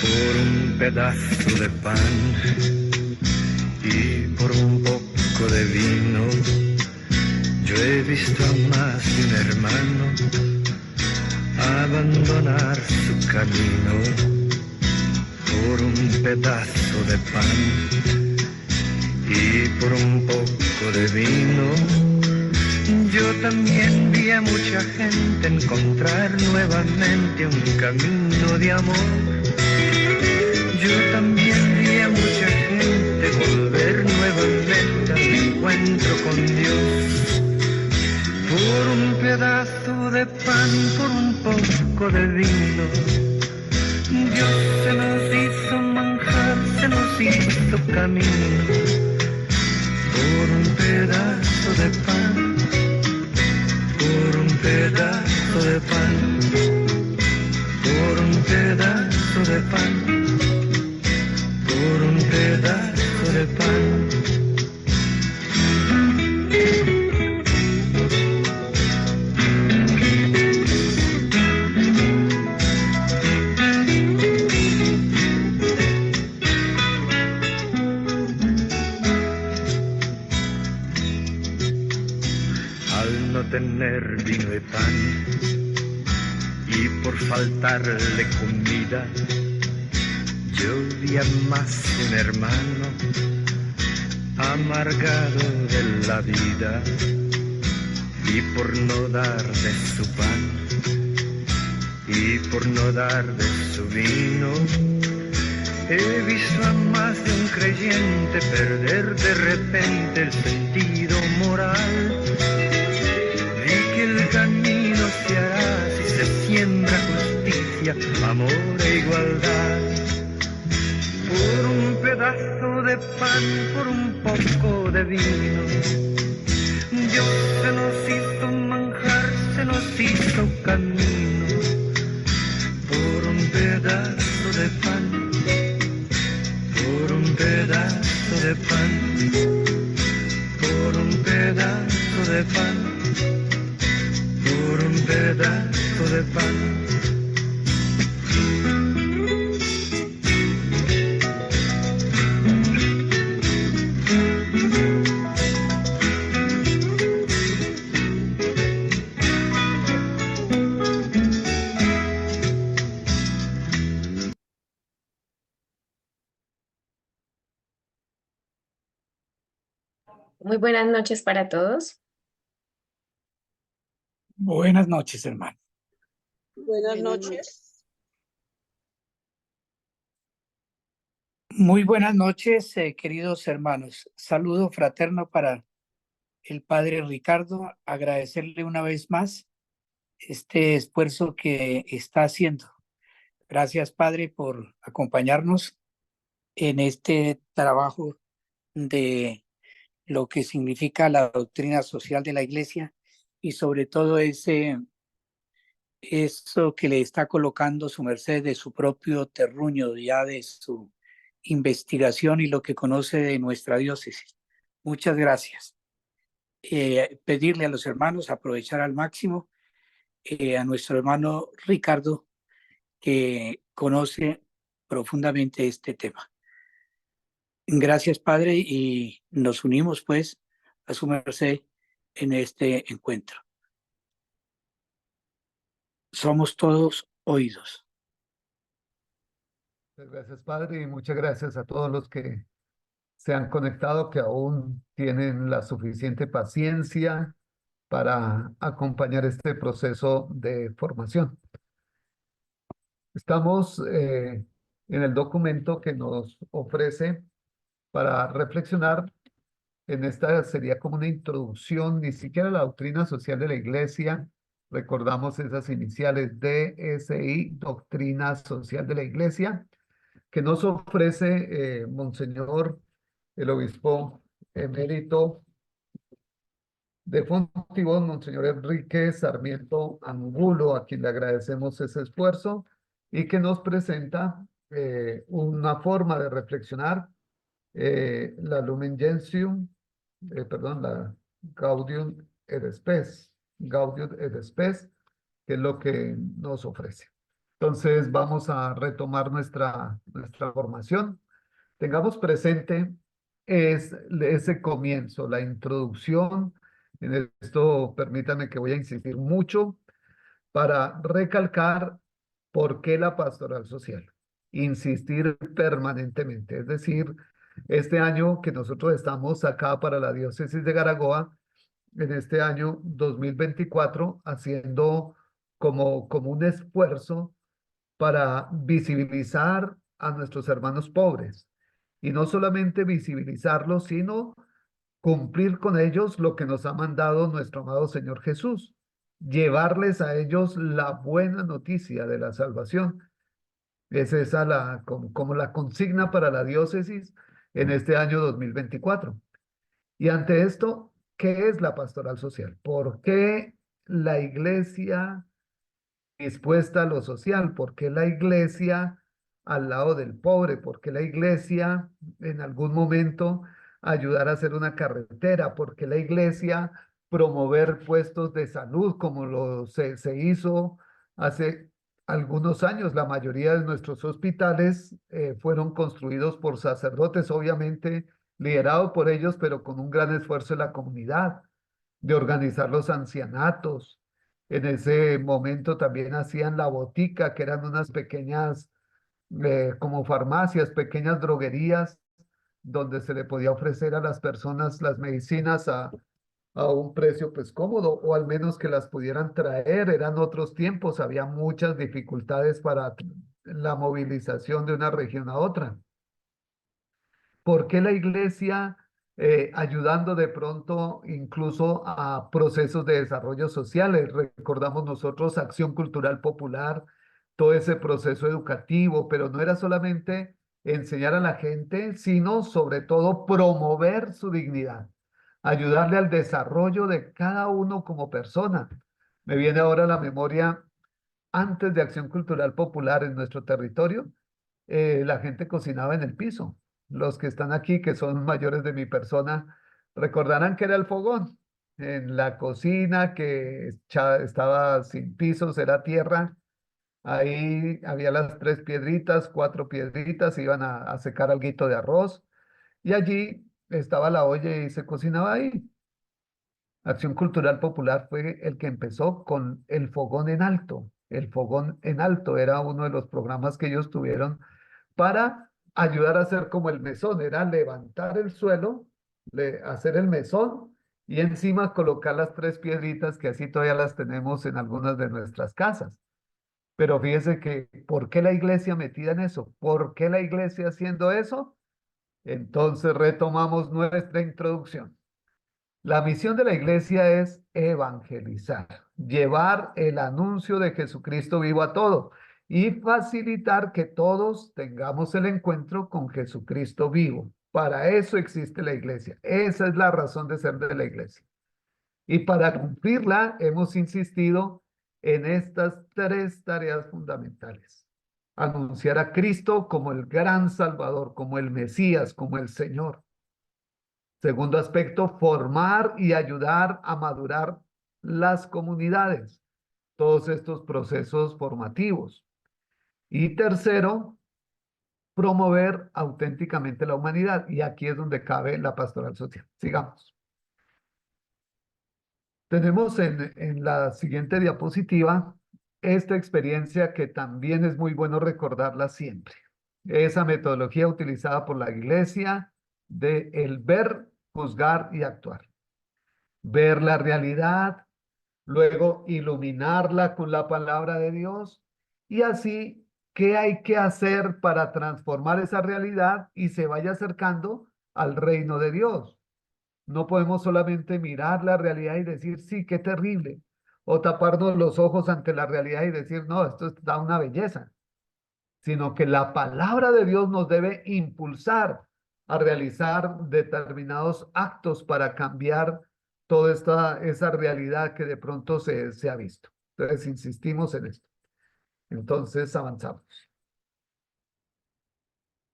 por un pedazo de pan y por un poco de vino. Yo he visto a más de un hermano abandonar su camino por un pedazo de pan y por un poco de vino. Yo también vi a mucha gente encontrar nuevamente un camino de amor. Yo también vi a mucha gente volver nuevamente al encuentro con Dios. Por un pedazo de pan, por un poco de vino. Dios se nos hizo manjar, se nos hizo camino. Por un pedazo de pan, por un pedazo de pan, por un pedazo de pan, por un pedazo de pan. Al no tener vino y pan y por faltarle comida, yo vi a más de un hermano amargado de la vida, y por no dar de su pan y por no dar de su vino, he visto a más de un creyente perder de repente el sentido moral. Vi que el camino se hará si se siembra justicia, amor e igualdad. Por un pedazo de pan, por un poco de vino, Dios se nos hizo manjar, se nos hizo camino. Por un pedazo de pan, por un pedazo de pan, por un pedazo de pan, por un pedazo de pan. Muy buenas noches para todos. Buenas noches, hermano. Buenas noches. Muy buenas noches, queridos hermanos. Saludo fraterno para el padre Ricardo. Agradecerle una vez más este esfuerzo que está haciendo. Gracias, padre, por acompañarnos en este trabajo de lo que significa la doctrina social de la Iglesia y sobre todo eso que le está colocando su merced de su propio terruño, ya de su investigación y lo que conoce de nuestra diócesis. Muchas gracias. Pedirle a los hermanos aprovechar al máximo a nuestro hermano Ricardo, que conoce profundamente este tema. Gracias, Padre, y nos unimos pues a su merced en este encuentro. Somos todos oídos. Gracias, Padre, y muchas gracias a todos los que se han conectado, que aún tienen la suficiente paciencia para acompañar este proceso de formación. Estamos en el documento que nos ofrece para reflexionar. En esta sería como una introducción, ni siquiera a la doctrina social de la Iglesia. Recordamos esas iniciales DSI, Doctrina Social de la Iglesia, que nos ofrece Monseñor, el obispo emérito de Fontibón, Monseñor Enrique Sarmiento Angulo, a quien le agradecemos ese esfuerzo, y que nos presenta una forma de reflexionar la Lumen Gentium, la Gaudium et Spes, Gaudium et Spes, que es lo que nos ofrece. Entonces vamos a retomar nuestra formación. Tengamos presente ese comienzo, la introducción. En esto permítanme que voy a insistir mucho para recalcar por qué la pastoral social. Insistir permanentemente. Es decir, este año que nosotros estamos acá para la diócesis de Garagoa, en este año 2024, haciendo como un esfuerzo para visibilizar a nuestros hermanos pobres. Y no solamente visibilizarlos, sino cumplir con ellos lo que nos ha mandado nuestro amado Señor Jesús, llevarles a ellos la buena noticia de la salvación. Es esa como la consigna para la diócesis en este año 2024. Y ante esto, ¿qué es la pastoral social? ¿Por qué la iglesia dispuesta a lo social? ¿Por qué la iglesia al lado del pobre? ¿Por qué la iglesia en algún momento ayudar a hacer una carretera? ¿Por qué la iglesia promover puestos de salud como se hizo hace algunos años? La mayoría de nuestros hospitales fueron construidos por sacerdotes, obviamente liderados por ellos, pero con un gran esfuerzo de la comunidad, de organizar los ancianatos. En ese momento también hacían la botica, que eran unas pequeñas, como farmacias, pequeñas droguerías, donde se le podía ofrecer a las personas las medicinas a un precio pues cómodo, o al menos que las pudieran traer. Eran otros tiempos, había muchas dificultades para la movilización de una región a otra. ¿Por qué la iglesia ayudando de pronto incluso a procesos de desarrollo sociales? Recordamos nosotros Acción Cultural Popular, todo ese proceso educativo, pero no era solamente enseñar a la gente, sino sobre todo promover su dignidad, ayudarle al desarrollo de cada uno como persona. Me viene ahora a la memoria, antes de Acción Cultural Popular en nuestro territorio, la gente cocinaba en el piso. Los que están aquí, que son mayores de mi persona, recordarán que era el fogón. En la cocina que estaba sin pisos, era tierra. Ahí había las 3 piedritas, 4 piedritas, iban a secar alguito de arroz. Y allí estaba la olla y se cocinaba ahí. Acción Cultural Popular fue el que empezó con el fogón en alto. El fogón en alto era uno de los programas que ellos tuvieron para ayudar a hacer como el mesón, era levantar el suelo, hacer el mesón y encima colocar las 3 piedritas que así todavía las tenemos en algunas de nuestras casas. Pero fíjese que, ¿por qué la iglesia metida en eso? ¿Por qué la iglesia haciendo eso? Entonces retomamos nuestra introducción. La misión de la iglesia es evangelizar, llevar el anuncio de Jesucristo vivo a todo y facilitar que todos tengamos el encuentro con Jesucristo vivo. Para eso existe la iglesia. Esa es la razón de ser de la iglesia. Y para cumplirla hemos insistido en estas 3 tareas fundamentales. Anunciar a Cristo como el gran Salvador, como el Mesías, como el Señor. Segundo aspecto, formar y ayudar a madurar las comunidades, todos estos procesos formativos. Y tercero, promover auténticamente la humanidad. Y aquí es donde cabe la pastoral social. Sigamos. Tenemos en la siguiente diapositiva esta experiencia que también es muy bueno recordarla siempre. Esa metodología utilizada por la iglesia de el ver, juzgar y actuar. Ver la realidad, luego iluminarla con la palabra de Dios y así, ¿qué hay que hacer para transformar esa realidad y se vaya acercando al reino de Dios? No podemos solamente mirar la realidad y decir, sí, qué terrible, o taparnos los ojos ante la realidad y decir, no, esto está una belleza, sino que la palabra de Dios nos debe impulsar a realizar determinados actos para cambiar toda esa realidad que de pronto se ha visto. Entonces, insistimos en esto. Entonces, avanzamos.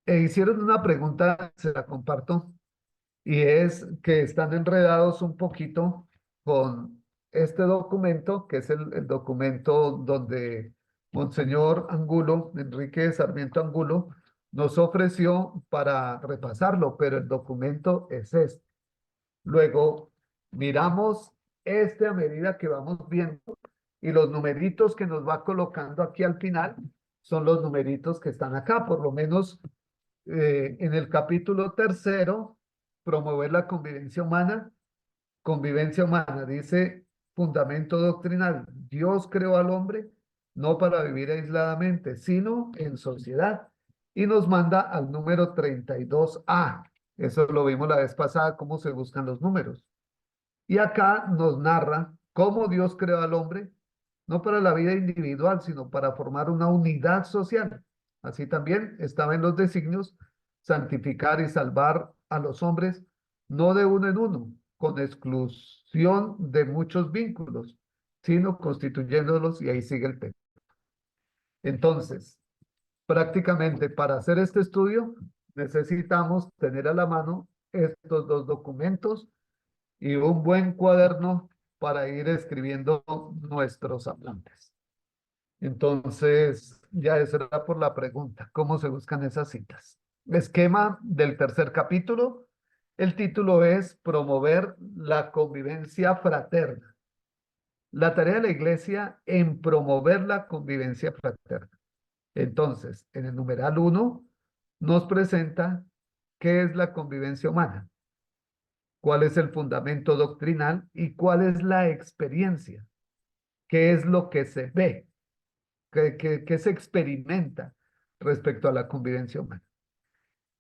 Hicieron una pregunta, se la comparto, y es que están enredados un poquito con este documento, que es el documento donde Monseñor Angulo, Enrique Sarmiento Angulo, nos ofreció para repasarlo, pero el documento es este. Luego miramos este a medida que vamos viendo y los numeritos que nos va colocando aquí al final son los numeritos que están acá, por lo menos en el capítulo 3, promover la convivencia humana, dice fundamento doctrinal, Dios creó al hombre no para vivir aisladamente, sino en sociedad, y nos manda al número 32A. Eso lo vimos la vez pasada, cómo se buscan los números. Y acá nos narra cómo Dios creó al hombre, no para la vida individual, sino para formar una unidad social. Así también estaba en los designios santificar y salvar a los hombres, no de uno en uno, con exclusión de muchos vínculos, sino constituyéndolos, y ahí sigue el texto. Entonces, prácticamente para hacer este estudio necesitamos tener a la mano estos dos documentos y un buen cuaderno para ir escribiendo nuestros hablantes. Entonces, ya esa era por la pregunta, ¿cómo se buscan esas citas? Esquema del 3 capítulo. El título es Promover la convivencia fraterna. La tarea de la iglesia en promover la convivencia fraterna. Entonces, en el numeral 1 nos presenta qué es la convivencia humana, cuál es el fundamento doctrinal y cuál es la experiencia, qué es lo que se ve, qué se experimenta respecto a la convivencia humana.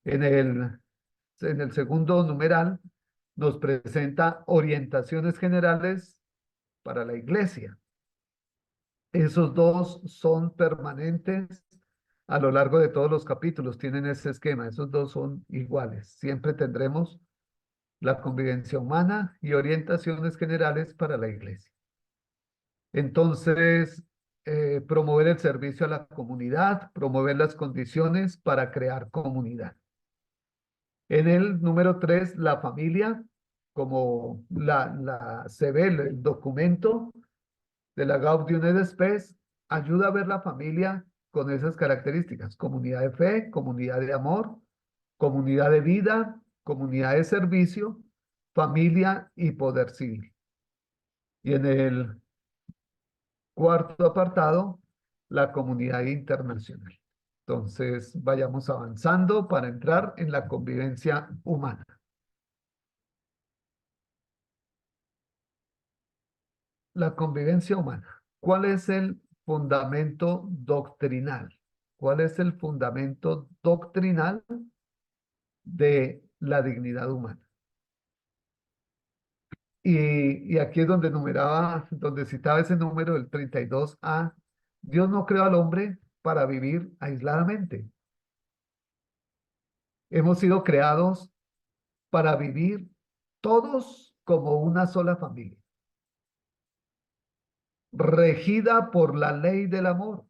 En el segundo numeral nos presenta orientaciones generales para la iglesia. Esos dos son permanentes a lo largo de todos los capítulos, tienen ese esquema, esos dos son iguales. Siempre tendremos la convivencia humana y orientaciones generales para la iglesia. Entonces, promover el servicio a la comunidad, promover las condiciones para crear comunidad. En el número 3, la familia, como se ve el documento de la Gaudium et Spes, ayuda a ver la familia con esas características: comunidad de fe, comunidad de amor, comunidad de vida, comunidad de servicio, familia y poder civil. Y en el 4 apartado, la comunidad internacional. Entonces, vayamos avanzando para entrar en la convivencia humana. La convivencia humana. ¿Cuál es el fundamento doctrinal? ¿Cuál es el fundamento doctrinal de la dignidad humana? Y aquí es donde donde citaba ese número, el 32A. Dios no creó al hombre para vivir aisladamente. Hemos sido creados para vivir todos como una sola familia, regida por la ley del amor.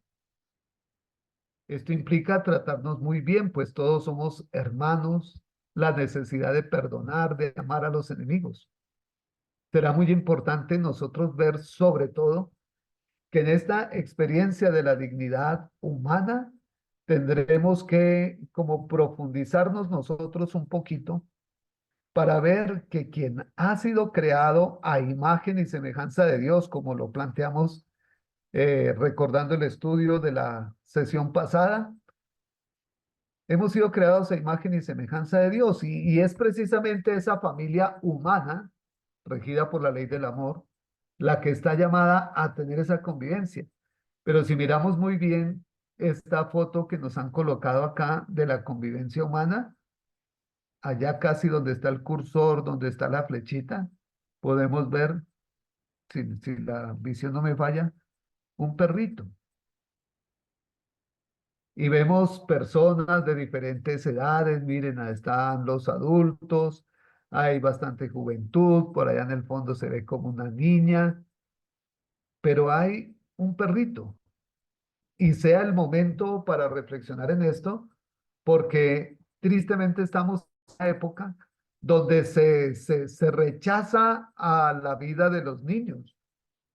Esto implica tratarnos muy bien, pues todos somos hermanos, la necesidad de perdonar, de amar a los enemigos. Será muy importante nosotros ver sobre todo que en esta experiencia de la dignidad humana tendremos que como profundizarnos nosotros un poquito para ver que quien ha sido creado a imagen y semejanza de Dios, como lo planteamos recordando el estudio de la sesión pasada, hemos sido creados a imagen y semejanza de Dios, y es precisamente esa familia humana, regida por la ley del amor, la que está llamada a tener esa convivencia. Pero si miramos muy bien esta foto que nos han colocado acá de la convivencia humana, allá casi donde está el cursor, donde está la flechita, podemos ver, si la visión no me falla, un perrito. Y vemos personas de diferentes edades, miren, ahí están los adultos, hay bastante juventud, por allá en el fondo se ve como una niña, pero hay un perrito. Y sea el momento para reflexionar en esto, porque tristemente estamos en una época donde se rechaza a la vida de los niños.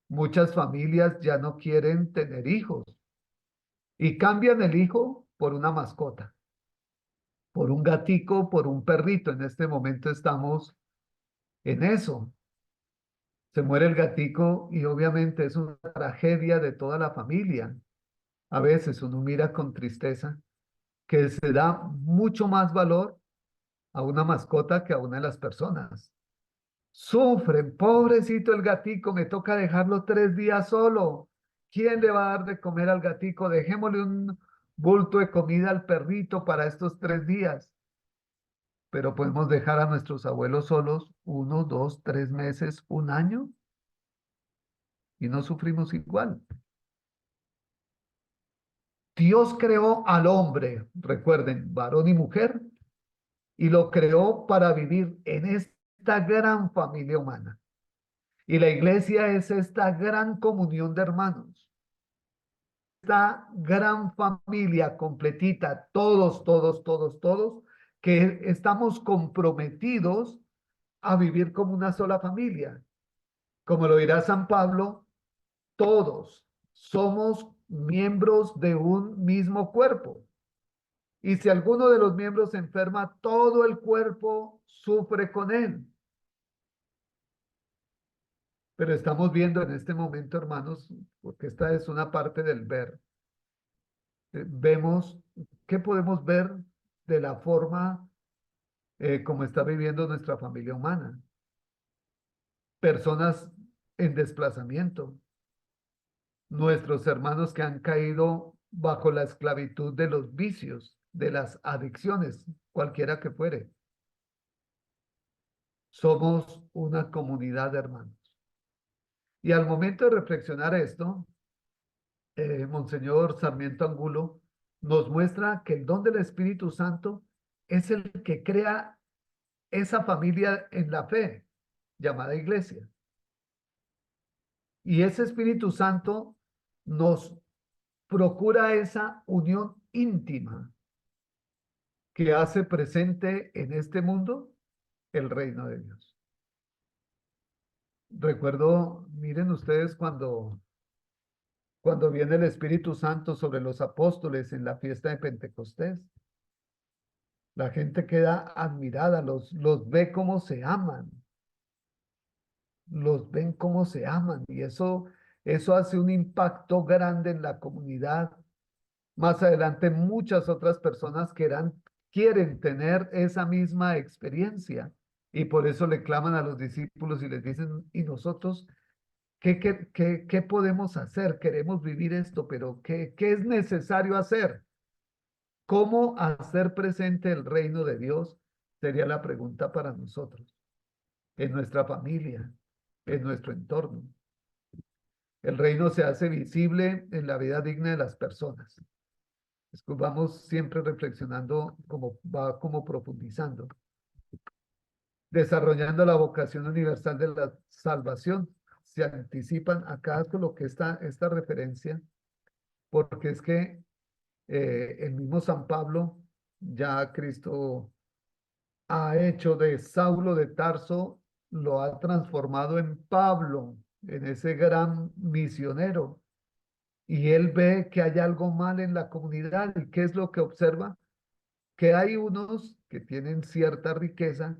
Muchas familias ya no quieren tener hijos y cambian el hijo por una mascota, por un gatico, por un perrito. En este momento estamos en eso. Se muere el gatico y obviamente es una tragedia de toda la familia. A veces uno mira con tristeza que se da mucho más valor a una mascota que a una de las personas. Sufren, pobrecito el gatico, me toca dejarlo 3 días solo. ¿Quién le va a dar de comer al gatico? Dejémosle un bulto de comida al perrito para estos 3 días. Pero podemos dejar a nuestros abuelos solos 1, 2, 3 meses, un año y no sufrimos igual. Dios creó al hombre, recuerden, varón y mujer, y lo creó para vivir en esta gran familia humana. Y la iglesia es esta gran comunión de hermanos, esta gran familia completita, todos, todos, todos, todos, que estamos comprometidos a vivir como una sola familia. Como lo dirá San Pablo, todos somos miembros de un mismo cuerpo. Y si alguno de los miembros se enferma, todo el cuerpo sufre con él. Pero estamos viendo en este momento, hermanos, porque esta es una parte del ver. Vemos, ¿qué podemos ver de la forma como está viviendo nuestra familia humana? Personas en desplazamiento, nuestros hermanos que han caído bajo la esclavitud de los vicios, de las adicciones, cualquiera que fuere. Somos una comunidad de hermanos. Y al momento de reflexionar esto, Monseñor Sarmiento Angulo nos muestra que el don del Espíritu Santo es el que crea esa familia en la fe, llamada iglesia. Y ese Espíritu Santo nos procura esa unión íntima que hace presente en este mundo el reino de Dios. Recuerdo, miren ustedes cuando viene el Espíritu Santo sobre los apóstoles en la fiesta de Pentecostés. La gente queda admirada, los ve cómo se aman, los ven cómo se aman y eso hace un impacto grande en la comunidad. Más adelante muchas otras personas quieren tener esa misma experiencia y por eso le claman a los discípulos y les dicen, ¿y nosotros qué podemos hacer? Queremos vivir esto, pero ¿qué es necesario hacer? ¿Cómo hacer presente el reino de Dios? Sería la pregunta para nosotros, en nuestra familia, en nuestro entorno. El reino se hace visible en la vida digna de las personas. Vamos siempre reflexionando como profundizando. Desarrollando la vocación universal de la salvación. Se anticipan, acá coloqué esta referencia, porque es que el mismo San Pablo, ya Cristo ha hecho de Saulo de Tarso, lo ha transformado en Pablo, en ese gran misionero. Y él ve que hay algo mal en la comunidad. ¿Y qué es lo que observa? Que hay unos que tienen cierta riqueza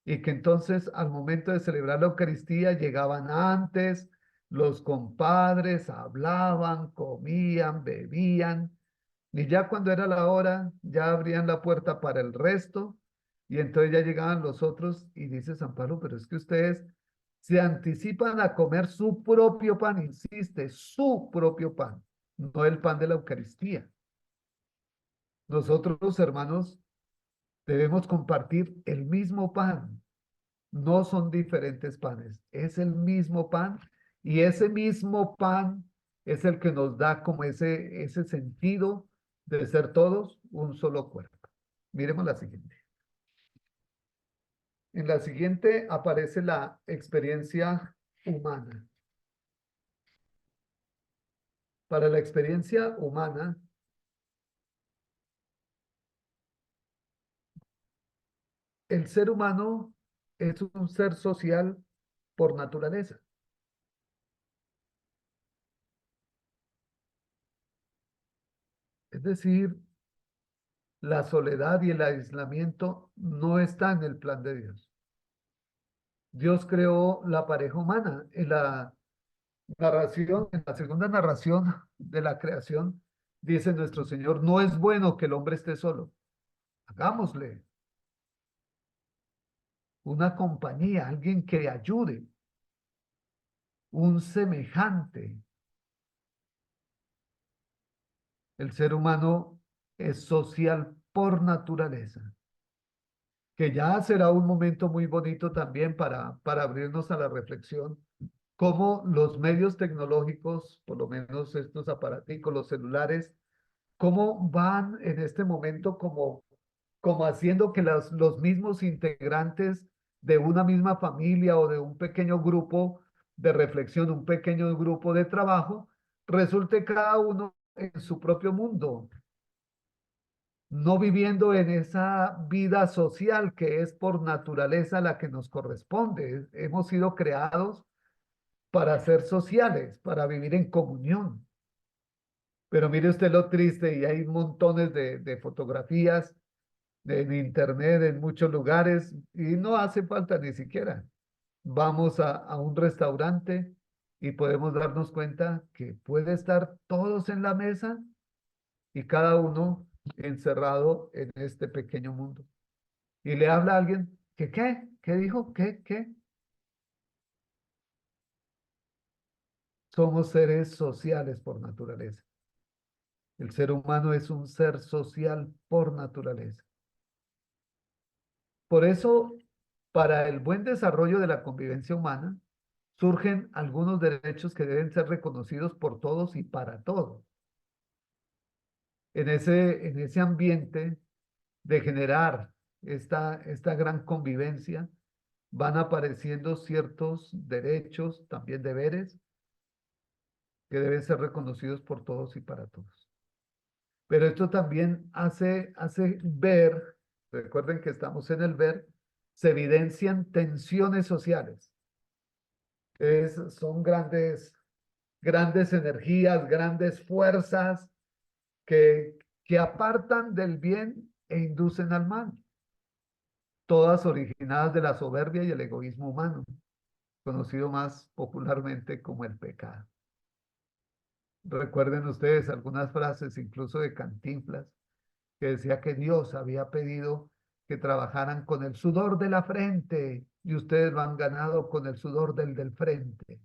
y que entonces al momento de celebrar la Eucaristía llegaban antes, los compadres hablaban, comían, bebían, y ya cuando era la hora, ya abrían la puerta para el resto, y entonces ya llegaban los otros, y dice San Pablo, pero es que ustedes se anticipan a comer su propio pan, insiste, su propio pan, no el pan de la Eucaristía. Nosotros, hermanos, debemos compartir el mismo pan. No son diferentes panes, es el mismo pan y ese mismo pan es el que nos da como ese sentido de ser todos un solo cuerpo. Miremos la siguiente. En la siguiente aparece la experiencia humana. Para la experiencia humana, el ser humano es un ser social por naturaleza. O. Es decir, la soledad y el aislamiento no está en el plan de Dios. Dios creó la pareja humana. En la narración, en la segunda narración de la creación, dice nuestro Señor, no es bueno que el hombre esté solo. Hagámosle una compañía, alguien que le ayude, un semejante. El ser humano es social por naturaleza, que ya será un momento muy bonito también para abrirnos a la reflexión, cómo los medios tecnológicos, por lo menos estos aparaticos, los celulares, cómo van en este momento como haciendo que los mismos integrantes de una misma familia o de un pequeño grupo de reflexión, un pequeño grupo de trabajo, resulte cada uno en su propio mundo, no viviendo en esa vida social que es por naturaleza la que nos corresponde. Hemos sido creados para ser sociales, para vivir en comunión. Pero mire usted lo triste, y hay montones de fotografías en internet, en muchos lugares, y no hace falta ni siquiera. Vamos a un restaurante y podemos darnos cuenta que puede estar todos en la mesa y cada uno encerrado en este pequeño mundo. Y le habla a alguien, ¿qué dijo? ¿Qué? Somos seres sociales por naturaleza. El ser humano es un ser social por naturaleza. Por eso, para el buen desarrollo de la convivencia humana, surgen algunos derechos que deben ser reconocidos por todos y para todos. En ese ambiente de generar esta gran convivencia, van apareciendo ciertos derechos, también deberes, que deben ser reconocidos por todos y para todos. Pero esto también hace ver, recuerden que estamos en el ver, se evidencian tensiones sociales. Son grandes energías, grandes fuerzas que apartan del bien e inducen al mal, todas originadas de la soberbia y el egoísmo humano, conocido más popularmente como el pecado. Recuerden ustedes algunas frases, incluso de Cantinflas, que decía que Dios había pedido que trabajaran con el sudor de la frente y ustedes lo han ganado con el sudor del frente.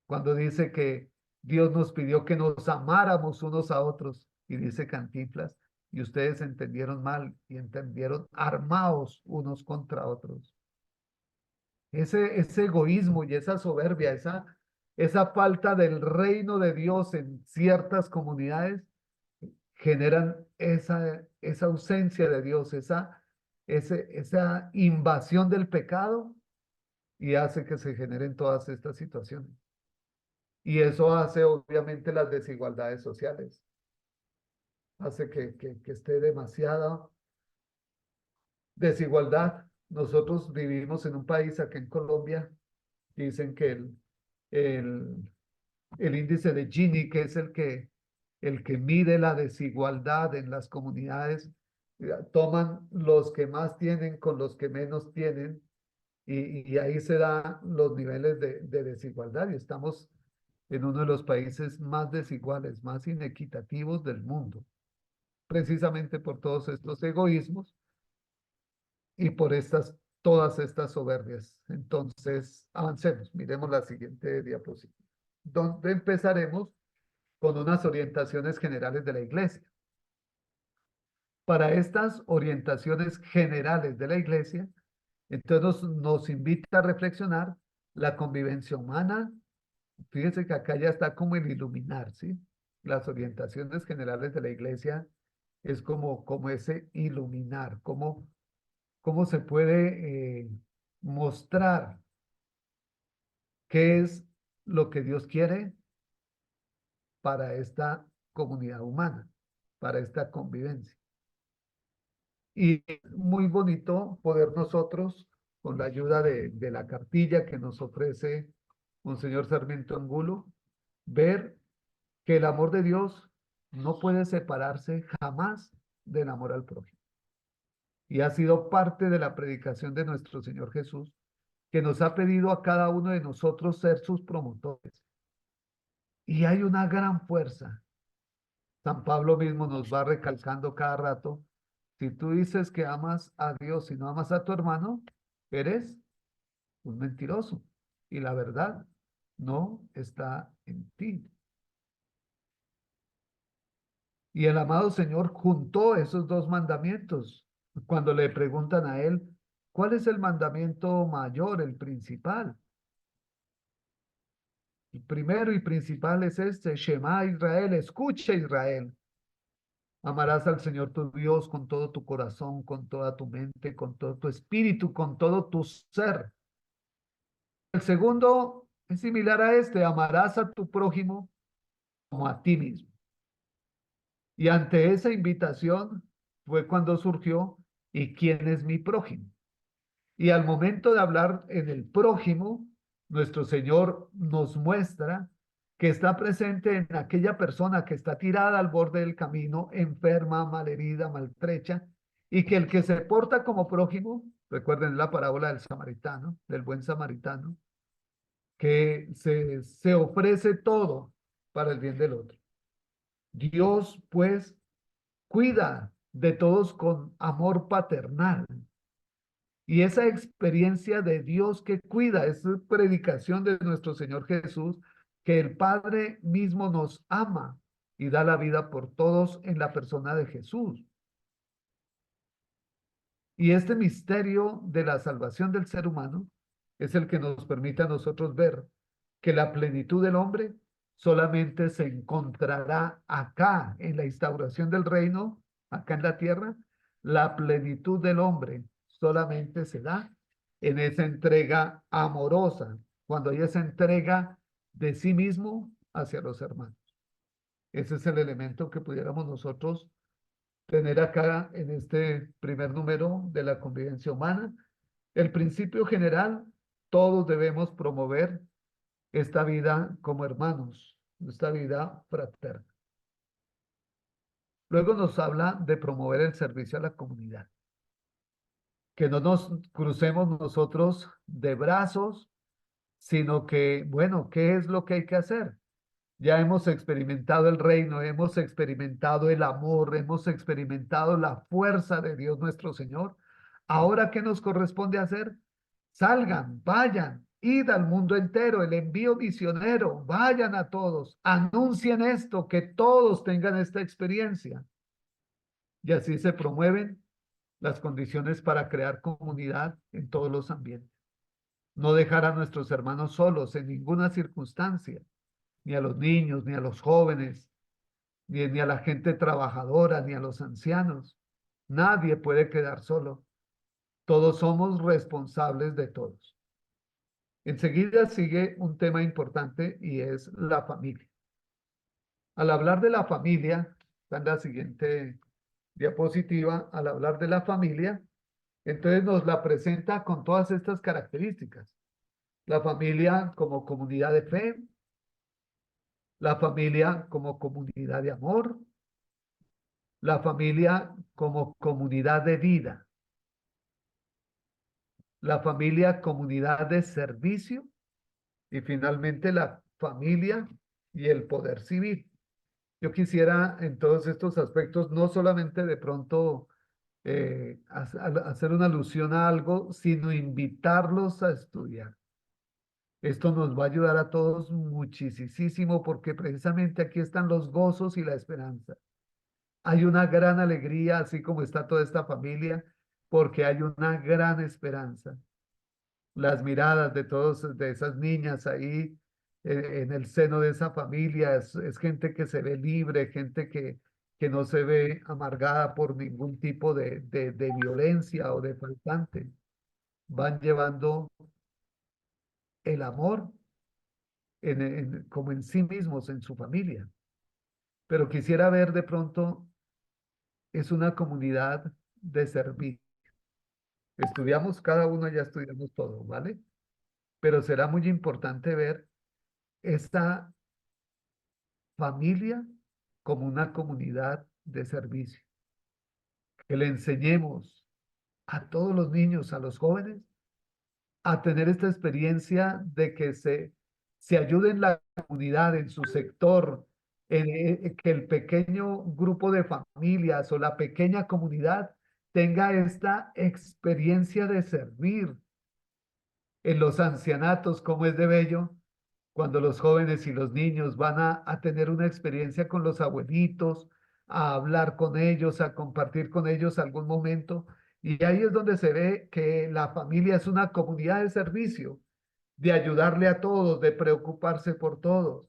Cuando dice que Dios nos pidió que nos amáramos unos a otros, y dice Cantinflas, y ustedes entendieron mal y entendieron armaos unos contra otros. Ese egoísmo y esa soberbia, esa falta del reino de Dios en ciertas comunidades generan esa ausencia de Dios, esa invasión del pecado, y hace que se generen todas estas situaciones. Y eso hace obviamente las desigualdades sociales. Hace que esté demasiada desigualdad. Nosotros vivimos en un país, aquí en Colombia, dicen que el índice de Gini, que es el que mide la desigualdad en las comunidades, toman los que más tienen con los que menos tienen, y ahí se dan los niveles de desigualdad, y estamos en uno de los países más desiguales, más inequitativos del mundo, precisamente por todos estos egoísmos y por todas estas soberbias. Entonces, avancemos, miremos la siguiente diapositiva, donde empezaremos con unas orientaciones generales de la Iglesia. Para estas orientaciones generales de la Iglesia, entonces nos invita a reflexionar la convivencia humana. Fíjense que acá ya está como el iluminar, ¿sí? Las orientaciones generales de la Iglesia es como ese iluminar, cómo se puede mostrar qué es lo que Dios quiere para esta comunidad humana, para esta convivencia. Y muy bonito poder nosotros, con la ayuda de la cartilla que nos ofrece Monseñor Sarmiento Angulo, ver que el amor de Dios no puede separarse jamás del amor al prójimo. Y ha sido parte de la predicación de nuestro Señor Jesús, que nos ha pedido a cada uno de nosotros ser sus promotores. Y hay una gran fuerza. San Pablo mismo nos va recalcando cada rato, si tú dices que amas a Dios y no amas a tu hermano, eres un mentiroso. Y la verdad no está en ti. Y el amado Señor juntó esos dos mandamientos. Cuando le preguntan a él, ¿cuál es el mandamiento mayor, el principal? El primero y principal es este, Shema Israel, escucha Israel. Amarás al Señor tu Dios con todo tu corazón, con toda tu mente, con todo tu espíritu, con todo tu ser. El segundo es similar a este, amarás a tu prójimo como a ti mismo. Y ante esa invitación fue cuando surgió, ¿y quién es mi prójimo? Y al momento de hablar en el prójimo, nuestro Señor nos muestra que está presente en aquella persona que está tirada al borde del camino, enferma, malherida, maltrecha, y que el que se porta como prójimo, recuerden la parábola del samaritano, del buen samaritano, que se ofrece todo para el bien del otro. Dios, pues, cuida de todos con amor paternal. Y esa experiencia de Dios que cuida, esa predicación de nuestro Señor Jesús, que el Padre mismo nos ama y da la vida por todos en la persona de Jesús. Y este misterio de la salvación del ser humano es el que nos permite a nosotros ver que la plenitud del hombre solamente se encontrará acá, en la instauración del reino, acá en la tierra. La plenitud del hombre solamente se da en esa entrega amorosa, cuando hay esa entrega de sí mismo hacia los hermanos. Ese es el elemento que pudiéramos nosotros tener acá en este primer número de la convivencia humana. El principio general, todos debemos promover esta vida como hermanos, esta vida fraterna. Luego nos habla de promover el servicio a la comunidad. Que no nos crucemos nosotros de brazos, sino que, bueno, ¿qué es lo que hay que hacer? Ya hemos experimentado el reino, hemos experimentado el amor, hemos experimentado la fuerza de Dios nuestro Señor. Ahora, ¿qué nos corresponde hacer? Salgan, vayan, id al mundo entero, el envío misionero, vayan a todos, anuncien esto, que todos tengan esta experiencia. Y así se promueven las condiciones para crear comunidad en todos los ambientes. No dejar a nuestros hermanos solos en ninguna circunstancia, ni a los niños, ni a los jóvenes, ni a la gente trabajadora, ni a los ancianos. Nadie puede quedar solo. Todos somos responsables de todos. Enseguida sigue un tema importante y es la familia. Al hablar de la familia, está en la siguiente diapositiva, al hablar de la familia, entonces nos la presenta con todas estas características. La familia como comunidad de fe, la familia como comunidad de amor, la familia como comunidad de vida, la familia comunidad de servicio y finalmente la familia y el poder civil. Yo quisiera en todos estos aspectos no solamente de pronto hacer una alusión a algo, sino invitarlos a estudiar. Esto nos va a ayudar a todos muchísimo porque precisamente aquí están los gozos y la esperanza. Hay una gran alegría, así como está toda esta familia, porque hay una gran esperanza. Las miradas de todas de esas niñas ahí en el seno de esa familia es gente que se ve libre, gente que no se ve amargada por ningún tipo de violencia o de faltante. Van llevando el amor como en sí mismos, en su familia. Pero quisiera ver de pronto, es una comunidad de servicio. Estudiamos, cada uno ya estudiamos todo, ¿vale? Pero será muy importante ver esta familia como una comunidad de servicio. Que le enseñemos a todos los niños, a los jóvenes, a tener esta experiencia de que se ayude en la comunidad, en su sector, que el pequeño grupo de familias o la pequeña comunidad tenga esta experiencia de servir. En los ancianatos, como es de bello, cuando los jóvenes y los niños van a tener una experiencia con los abuelitos, a hablar con ellos, a compartir con ellos algún momento. Y ahí es donde se ve que la familia es una comunidad de servicio, de ayudarle a todos, de preocuparse por todos.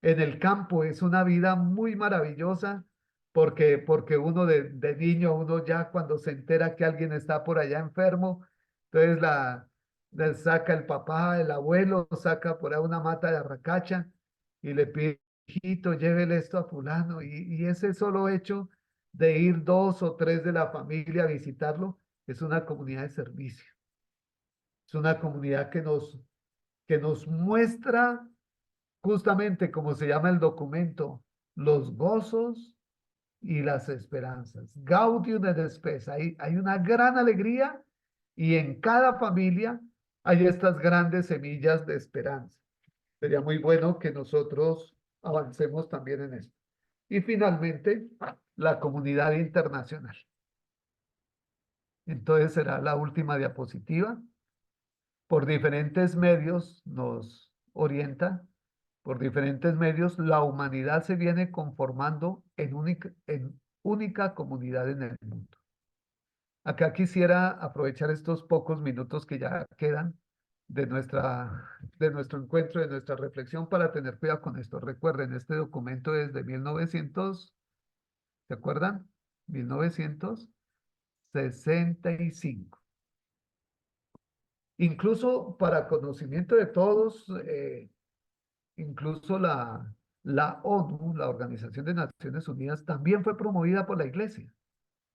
En el campo es una vida muy maravillosa porque uno de niño, uno ya cuando se entera que alguien está por allá enfermo, entonces le saca el papá, el abuelo, saca por ahí una mata de arracacha y le pide, hijito, llévele esto a fulano. Y ese solo hecho de ir 2 o 3 de la familia a visitarlo es una comunidad de servicio. Es una comunidad que nos muestra justamente como se llama el documento, los gozos y las esperanzas. Gaudium et spes. Hay una gran alegría y en cada familia hay estas grandes semillas de esperanza. Sería muy bueno que nosotros avancemos también en esto. Y finalmente, la comunidad internacional. Entonces será la última diapositiva. Por diferentes medios nos orienta, por diferentes medios, la humanidad se viene conformando en única comunidad en el mundo. Acá quisiera aprovechar estos pocos minutos que ya quedan de nuestro encuentro, de nuestra reflexión, para tener cuidado con esto. Recuerden, este documento es de 1900, ¿se acuerdan? 1965. Incluso para conocimiento de todos, incluso la ONU, la Organización de Naciones Unidas, también fue promovida por la Iglesia,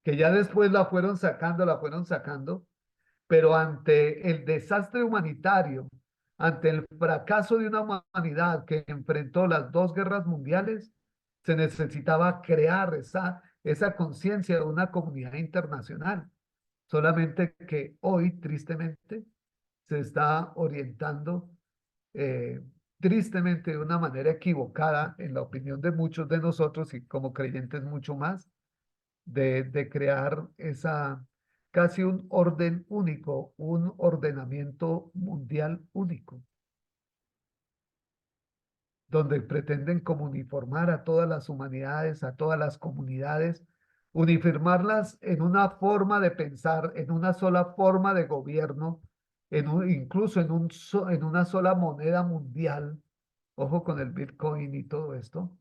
que ya después la fueron sacando, pero ante el desastre humanitario, ante el fracaso de una humanidad que enfrentó las 2 guerras mundiales, se necesitaba crear esa conciencia de una comunidad internacional. Solamente que hoy, tristemente, se está orientando tristemente de una manera equivocada, en la opinión de muchos de nosotros y como creyentes mucho más, de crear casi un orden único, un ordenamiento mundial único, donde pretenden como uniformar a todas las humanidades, a todas las comunidades, uniformarlas en una forma de pensar, en una sola forma de gobierno, incluso en una sola moneda mundial. Ojo con el Bitcoin y todo esto,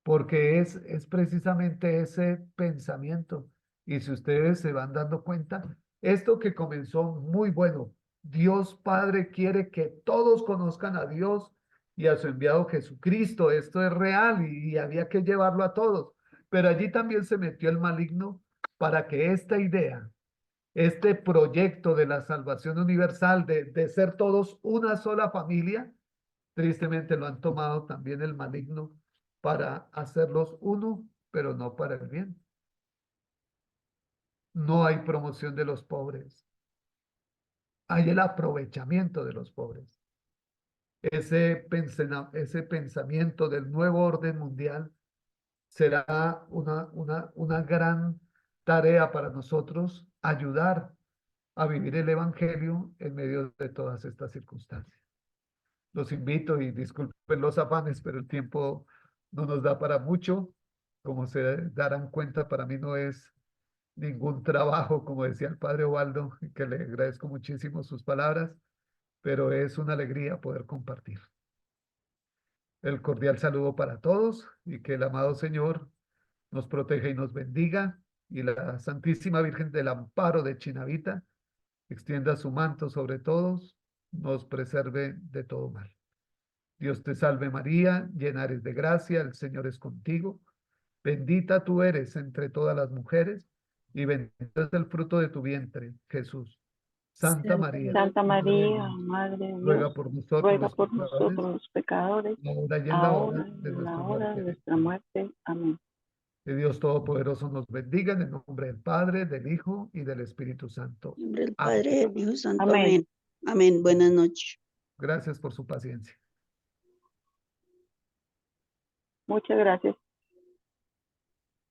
porque es precisamente ese pensamiento. Y si ustedes se van dando cuenta, esto que comenzó muy bueno, Dios Padre quiere que todos conozcan a Dios y a su enviado Jesucristo. Esto es real y había que llevarlo a todos. Pero allí también se metió el maligno para que esta idea, este proyecto de la salvación universal, de ser todos una sola familia, tristemente lo han tomado también el maligno para hacerlos uno, pero no para el bien. No hay promoción de los pobres. Hay el aprovechamiento de los pobres. Ese pensamiento del nuevo orden mundial será una gran tarea para nosotros ayudar a vivir el evangelio en medio de todas estas circunstancias. Los invito y disculpen los afanes, pero el tiempo no nos da para mucho. Como se darán cuenta, para mí no es ningún trabajo, como decía el padre Ovaldo, que le agradezco muchísimo sus palabras, pero es una alegría poder compartir. El cordial saludo para todos y que el amado Señor nos proteja y nos bendiga, y la Santísima Virgen del Amparo de Chinavita extienda su manto sobre todos, nos preserve de todo mal. Dios te salve María, llena eres de gracia, el Señor es contigo. Bendita tú eres entre todas las mujeres, y bendito es el fruto de tu vientre, Jesús. Santa María, Santa Madre de María, Dios, Madre de Dios, ruega por nosotros ruega los por nosotros pecadores, los pecadores, ahora y en la hora ahora de y en la nuestra hora de muerte. nuestra muerte. Amén. Que Dios Todopoderoso nos bendiga en el nombre del Padre, del Hijo y del Espíritu Santo. En nombre del Amén. Padre, del Hijo Santo. Amén. Amén. Amén. Buenas noches. Gracias por su paciencia. Muchas gracias.